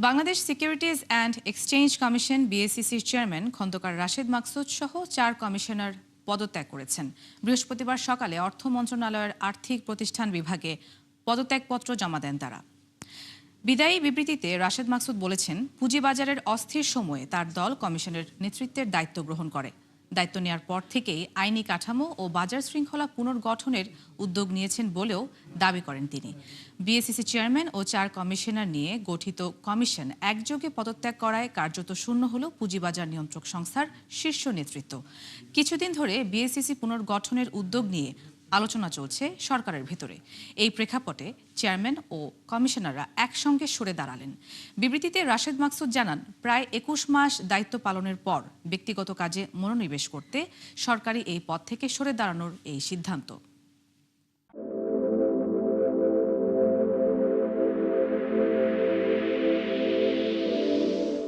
Bangladesh securities and exchange commission বিএসইসির chairman Khandaker Rashed Maksud সহ 4 commissioner পদত্যাগ করেছেন। বৃহস্পতিবার সকালে অর্থ মন্ত্রণালয়ের আর্থিক প্রতিষ্ঠান বিভাগে পদত্যাগপত্র জমা দেন তারা। বিদায়ী বিবৃতিতে রাশেদ মাকসুদ বলেছেন, পুঁজিবাজারের অস্থির সময়ে তার দল কমিশনের নেতৃত্বের দায়িত্ব গ্রহণ করে। দায়িত্ব নেওয়ার পর থেকেই আইনি কাঠামো ও বাজার শৃঙ্খলা পুনর্গঠনের উদ্যোগ নিয়েছেন বলেও দাবি করেন তিনি। বিএসইসি চেয়ারম্যান ও 4 কমিশনার নিয়ে গঠিত কমিশন একযোগে পদত্যাগ করায় কার্যত শূন্য হল পুঁজিবাজার নিয়ন্ত্রক সংস্থার শীর্ষ নেতৃত্ব। কিছুদিন ধরে বিএসইসি পুনর্গঠনের উদ্যোগ নিয়ে আলোচনা চলছে সরকারের ভেতরে। এই প্রেক্ষাপটে চেয়ারম্যান ও কমিশনাররা একসঙ্গে সরে দাঁড়ালেন। বিবৃতিতে রাশেদ মাকসুদ জানান, প্রায় 21 মাস দায়িত্ব পালনের পর ব্যক্তিগত কাজে মনোনিবেশ করতে সরকারি এই পদ থেকে সরে দাঁড়ানোর এই সিদ্ধান্ত।